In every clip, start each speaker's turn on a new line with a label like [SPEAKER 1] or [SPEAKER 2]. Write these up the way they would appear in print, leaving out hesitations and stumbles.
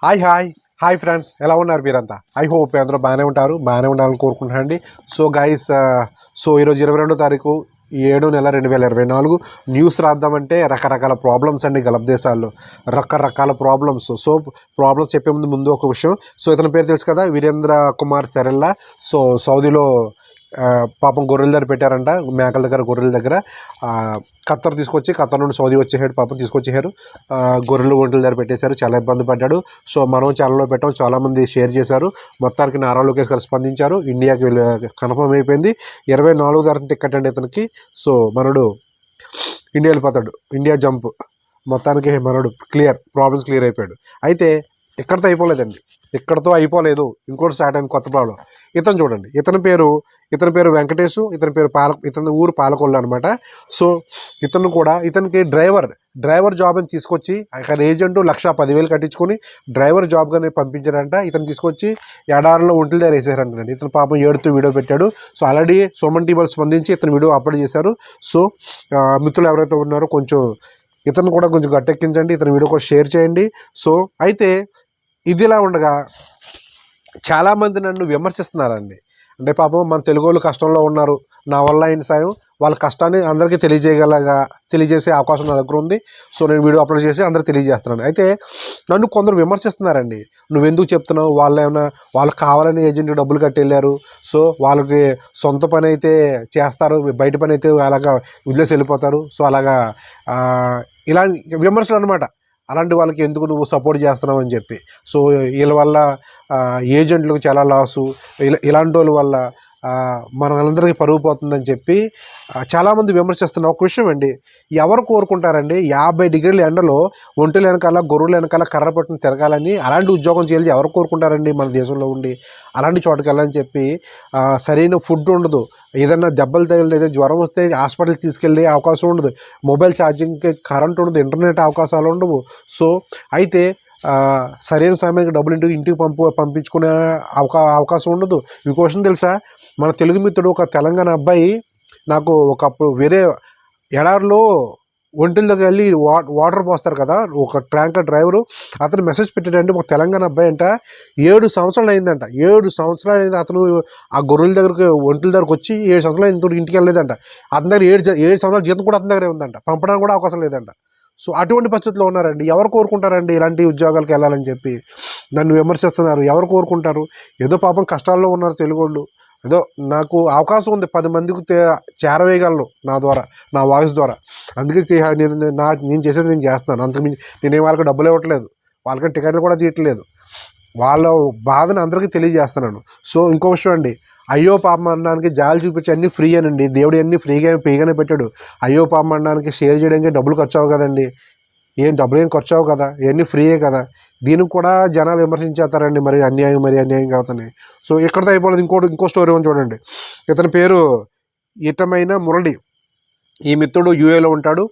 [SPEAKER 1] Hi hi hi friends, ఎలా ఉన్నారు మీరంతా? ఐ హోప్ అందరూ బాగానే ఉండాలని కోరుకుంటున్నానండి. సో గైస్, ఈరోజు 22వ తారీఖు 7 నెల 2024 న్యూస్ రాద్దామంటే రకరకాల ప్రాబ్లమ్స్ అండి. గల్ఫ్ దేశాల్లో రకరకాల ప్రాబ్లమ్స్. ప్రాబ్లమ్స్ చెప్పే ముందు ఒక విషయం. ఇతని పేరు తెలుసు కదా, వీరేంద్ర కుమార్ సెరెల్లా. సౌదీలో పాపం గొర్రెల దగ్గర పెట్టారంట, మేకల దగ్గర, గొర్రెల దగ్గర. ఖత్తర్ నుండి సౌదీ వచ్చేసాడు, పాపం తీసుకొచ్చేసారు. గొర్రెలు ఒంటల దగ్గర పెట్టేశారు, చాలా ఇబ్బంది పడ్డాడు. మనం ఛానల్లో పెట్టాం, చాలామంది షేర్ చేశారు. మొత్తానికి నారా లోకేష్ గారు స్పందించారు, ఇండియాకి కన్ఫర్మ్ అయిపోయింది. 24వ తారీఖు టికెట్ అండి ఇతనికి. మనడు ఇండియా వెళ్ళిపోతాడు, ఇండియా జంప్. మొత్తానికి మనడు ప్రాబ్లమ్స్ క్లియర్ అయిపోయాడు. అయితే ఇక్కడితో అయిపోలేదు, ఇంకోటి స్టార్ట్ అయింది కొత్త ప్రాబ్లం. ఇతను చూడండి, ఇతని పేరు వెంకటేష్, ఇతని ఊరు పాలకొల్లు అనమాట. ఇతనికి డ్రైవర్ జాబ్ అని తీసుకొచ్చి అక్కడ ఏజెంట్ 1,10,000 కట్టించుకొని డ్రైవర్ జాబ్గానే పంపించారంట. ఇతను తీసుకొచ్చి ఎడారిలో ఒంటిల దగ్గర వేసేసారంటండి. ఇతను పాపం ఏడుతూ వీడియో పెట్టాడు. ఆల్రెడీ సుమన్ టీవీ స్పందించి ఇతను వీడియో అప్లోడ్ చేశారు. మిత్రులు ఎవరైతే ఉన్నారో కొంచెం ఇతను కూడా కొంచెం గట్టెక్కించండి, ఇతని వీడియో కూడా షేర్ చేయండి. అయితే ఇదిలా ఉండగా చాలామంది నన్ను విమర్శిస్తున్నారండి. అంటే పాపం మన తెలుగు వాళ్ళు కష్టంలో ఉన్నారు, నా వల్ల అయిన సాయం వాళ్ళ కష్టాన్ని అందరికీ తెలియజేసే అవకాశం నా దగ్గర ఉంది. నేను వీడియో అప్లోడ్ చేసి అందరికీ తెలియజేస్తున్నాను. అయితే నన్ను కొందరు విమర్శిస్తున్నారండి, నువ్వెందుకు చెప్తున్నావు, వాళ్ళకి కావాలని ఏజెంట్ డబ్బులు కట్టి వెళ్ళారు, వాళ్ళకి సొంత పని అయితే చేస్తారు, బయట పని అయితే అలాగా వదిలేసి వెళ్ళిపోతారు. అలాగా ఇలా విమర్శలు అనమాట. అలాంటి వాళ్ళకి ఎందుకు నువ్వు సపోర్ట్ చేస్తున్నావు అని చెప్పి. వీళ్ళ వల్ల ఏజెంట్లకు చాలా లాసు, ఇలాంటి వాళ్ళ వల్ల మనందరికీ పరుగు పోతుందని చెప్పి చాలామంది విమర్శిస్తున్నారు. ఒక విషయం అండి, ఎవరు కోరుకుంటారండి 50 డిగ్రీల ఎండలో ఒంటెల వెనకాల, గొర్రెల వెనకాల కర్ర పట్టుకుని తిరగాలని? అలాంటి ఉద్యోగం చేయాలి ఎవరు కోరుకుంటారండి మన దేశంలో ఉండి? అలాంటి చోటుకి వెళ్ళని చెప్పి సరైన ఫుడ్ ఉండదు, ఏదన్నా దెబ్బలు తగిలితే జ్వరం వస్తే హాస్పిటల్కి తీసుకెళ్ళే అవకాశం ఉండదు, మొబైల్ ఛార్జింగ్కి కరెంట్ ఉండదు, ఇంటర్నెట్ అవకాశాలు ఉండవు. అయితే సరైన సమయానికి డబ్బులు ఇంటికి పంపించుకునే అవకాశం ఉండదు. ఈ క్వశ్చన్ తెలుసా, మన తెలుగు మిత్రుడు ఒక తెలంగాణ అబ్బాయి నాకు ఒకప్పుడు వేరే ఎడారిలో ఒంటిల దగ్గర వెళ్ళి వాటర్ పోస్తారు కదా, ఒక ట్యాంకర్ డ్రైవరు అతను మెసేజ్ పెట్టాడంటే, ఒక తెలంగాణ అబ్బాయి అంట 7 సంవత్సరాలు అయిందంట. 7 సంవత్సరాలు అయింది అతను ఆ గొర్రెల దగ్గరికి, ఒంటిల దగ్గరకు వచ్చి 7 సంవత్సరాలు అయింది, ఇంటికి వెళ్ళలేదంట. అతని దగ్గర 7 సంవత్సరాల జీతం కూడా అతని దగ్గరే ఉందంట, పంపడానికి కూడా అవకాశం లేదంట. అటువంటి పరిస్థితుల్లో ఉన్నారండి. ఎవరు కోరుకుంటారండి ఇలాంటి ఉద్యోగాలకు వెళ్ళాలని చెప్పి? నన్ను విమర్శిస్తున్నారు, ఎవరు కోరుకుంటారు? ఏదో పాపం కష్టాల్లో ఉన్నారు తెలుగు వాళ్ళు. ఏదో నాకు అవకాశం ఉంది 10 మందికి చేరవేయగలను నా ద్వారా, నా వాయిస్ ద్వారా. అందుకే నేను చేసేది నేను చేస్తున్నాను. అంతకుమించి నేనేం వాళ్ళకి డబ్బులు ఇవ్వట్లేదు, వాళ్ళకి టికెట్లు కూడా తీయట్లేదు. వాళ్ళ బాధను అందరికీ తెలియజేస్తున్నాను. ఇంకో విషయం అండి, అయ్యో పాపం అనడానికి జాలి చూపించి అన్నీ ఫ్రీ అనండి. దేవుడు అన్నీ ఫ్రీగానే పెట్టాడు. అయ్యో పాపం అనడానికి షేర్ చేయడానికి డబ్బులు ఖర్చు అవ్వవు కదండి, డబ్బులు ఏం ఖర్చు అవ్వవు కదా, ఇవన్నీ ఫ్రీయే కదా. దీనికి కూడా జనాలు విమర్శించేస్తారండి, మరి అన్యాయం అవుతున్నాయి. ఇక్కడితో అయిపోలేదు. ఇంకో స్టోరీ ఉంది చూడండి. ఇతని పేరు ఇటమైన మురళి. ఈ మిత్రుడు యూఏలో ఉంటాడు.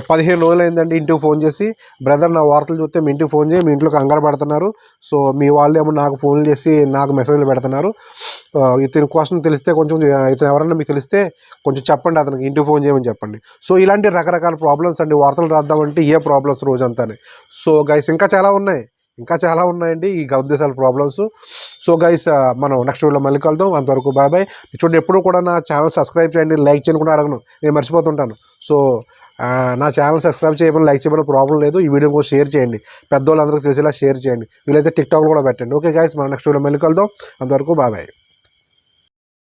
[SPEAKER 1] 15 రోజులు అయిందండి ఇంటికి ఫోన్ చేసి, బ్రదర్ నా వార్తలు చూస్తే మీ ఇంటికి ఫోన్ చేయి, మీ ఇంట్లో కంగారు పడుతున్నారు, మీ వాళ్ళు ఏమో నాకు ఫోన్లు చేసి నాకు మెసేజ్లు పెడుతున్నారు, ఇతని కోసం తెలిస్తే కొంచెం, ఇతను ఎవరన్నా మీకు తెలిస్తే కొంచెం చెప్పండి, అతనికి ఇంటికి ఫోన్ చేయమని చెప్పండి. ఇలాంటి రకరకాల ప్రాబ్లమ్స్ అండి. వార్తలు రాద్దామంటే ఏ ప్రాబ్లమ్స్ రోజంతానే. గైస్ ఇంకా చాలా ఉన్నాయండి ఈ గల్ఫ్ దేశాల ప్రాబ్లమ్స్. గైస్ మనం నెక్స్ట్ వీడియోలో మళ్ళీ కలుద్దాం. అంతవరకు బాయ్ బాయ్. చూడండి, ఎప్పుడు కూడా నా ఛానల్ సబ్స్క్రైబ్ చేయండి, లైక్ చేయని కూడా అడగను, నేను మర్చిపోతుంటాను. నా ఛానల్ సబ్స్క్రైబ్ చేయమని, లైక్ చేయమని ప్రాబ్లం లేదు. ఈ వీడియో కూడా షేర్ చేయండి, పెద్దవాళ్ళందరికీ తెలిసేలా షేర్ చేయండి. వీలైతే టిక్టాక్లో కూడా పెట్టండి. ఓకే గైస్, మనం నెక్స్ట్ వీడియో మళ్ళీ కలుద్దాం. అంతవరకు బాయ్ బాయ్.